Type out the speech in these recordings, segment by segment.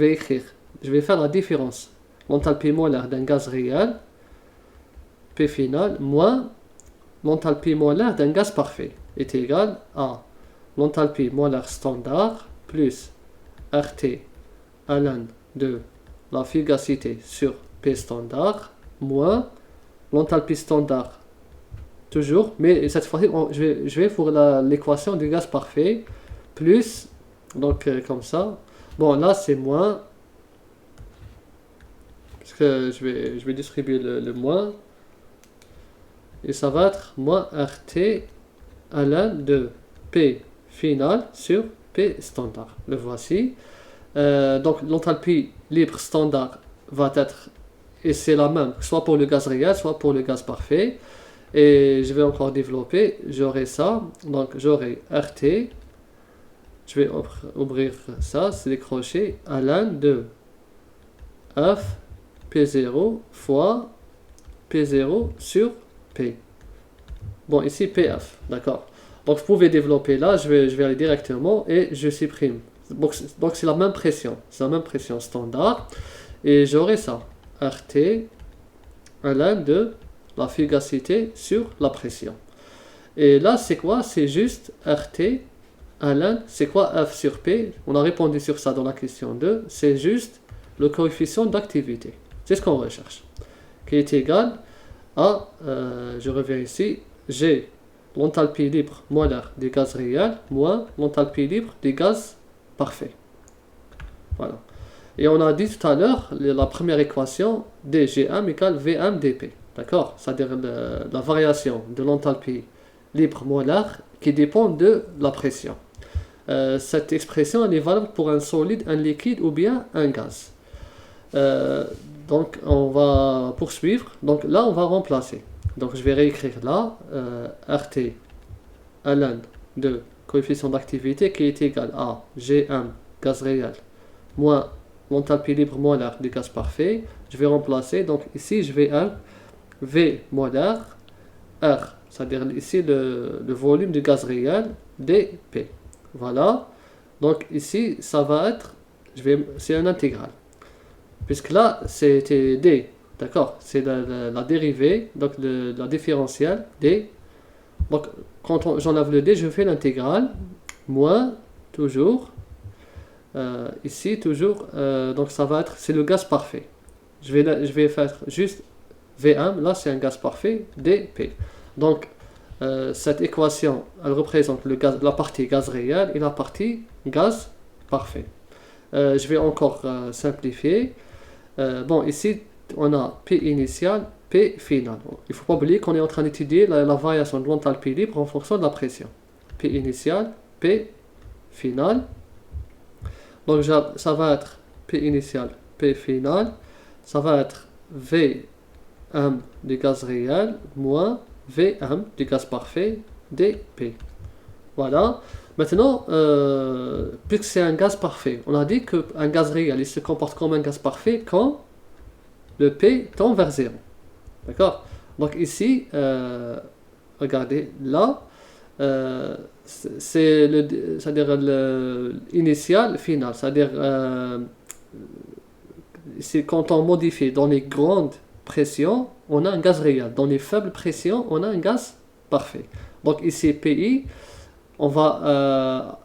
Je vais écrire, je vais faire la différence. L'enthalpie molaire d'un gaz réel, P final, moins l'enthalpie molaire d'un gaz parfait est égal à l'enthalpie molaire standard plus RT ln de la fugacité sur P standard moins l'enthalpie standard toujours, mais cette fois-ci je vais pour l'équation du gaz parfait plus, donc comme ça, bon là c'est moins, parce que je vais distribuer le moins, et ça va être moins RT ln de P final sur P standard. Le voici. Donc l'enthalpie libre standard va être, et c'est la même, soit pour le gaz réel, soit pour le gaz parfait. Et je vais encore développer, j'aurai ça, donc j'aurai RT, je vais ouvrir ça, c'est décroché, ln de F P0 fois P0 sur P. Bon, ici PF, d'accord. Donc vous pouvez développer là, je vais aller directement et je supprime. Donc c'est la même pression, standard. Et j'aurai ça, RT ln de la fugacité sur la pression. Et là c'est quoi? C'est juste RT ln, c'est quoi F sur P? On a répondu sur ça dans la question 2, c'est juste le coefficient d'activité. C'est ce qu'on recherche. Qui est égal à, je reviens ici, G l'enthalpie libre molaire du gaz réel moins l'enthalpie libre du gaz parfait. Voilà. Et on a dit tout à l'heure, la première équation, dGm égale Vm dP. D'accord? C'est-à-dire la variation de l'enthalpie libre molaire qui dépend de la pression. Cette expression elle est valable pour un solide, un liquide ou bien un gaz. Donc on va poursuivre. Donc là on va remplacer. Donc je vais réécrire là RT ln de coefficient d'activité qui est égal à Gm gaz réel moins l'enthalpie libre molaire du gaz parfait. Je vais remplacer. Donc ici je vais un V molaire R, c'est-à-dire ici le volume du gaz réel dP. Voilà. Donc ici ça va être, c'est un intégral. Puisque là c'était D. D'accord, c'est la dérivée, donc la différentielle D. Donc quand j'enlève le D, je fais l'intégrale, moins, toujours, ici toujours, donc ça va être, c'est le gaz parfait. Je vais faire juste Vm, là c'est un gaz parfait, dP. Donc cette équation, elle représente la partie gaz réel et la partie gaz parfait. Je vais encore simplifier. Bon, ici, on a P initial, P final. Il ne faut pas oublier qu'on est en train d'étudier la variation de l'enthalpie libre en fonction de la pression. P initial, P final. Donc ça va être P initial, P final. Ça va être Vm du gaz réel moins Vm du gaz parfait dP. Voilà. Maintenant, puisque c'est un gaz parfait, on a dit qu'un gaz réel il se comporte comme un gaz parfait quand le P tend vers 0. D'accord? Donc ici, regardez, là, c'est-à-dire l'initial, final. C'est-à-dire, quand on modifie dans les grandes pressions, on a un gaz réel. Dans les faibles pressions, on a un gaz parfait. Donc ici, PI, on va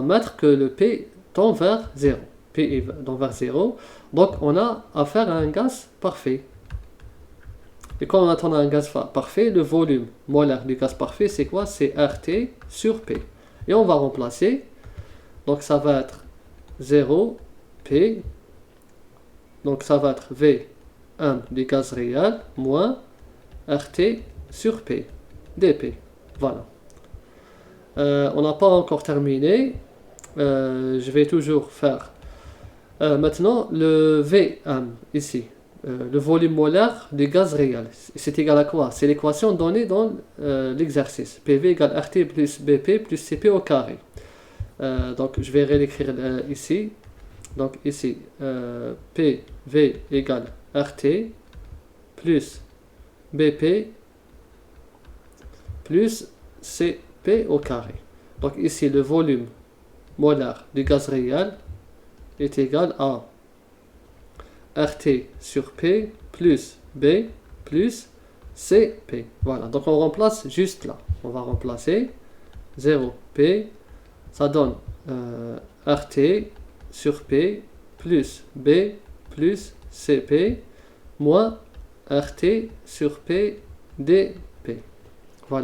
mettre que le P tend vers 0. P tend vers 0. Donc on a affaire à un gaz parfait. Et quand on attend un gaz parfait, le volume molaire du gaz parfait, c'est quoi? C'est RT sur P. Et on va remplacer. Donc ça va être 0 P. Donc ça va être V1 du gaz réel moins RT sur P. dP. Voilà. On n'a pas encore terminé. Je vais toujours faire. Maintenant, le Vm ici. Le volume molaire du gaz réel. C'est égal à quoi? C'est l'équation donnée dans l'exercice. PV égale RT plus BP plus CP au carré. Donc je vais réécrire ici. Donc ici, PV égale RT plus BP plus CP au carré. Donc ici, le volume molaire du gaz réel est égal à RT sur P plus B plus CP. Voilà, donc on remplace juste là. On va remplacer 0P, ça donne RT sur P plus B plus CP moins RT sur P dt.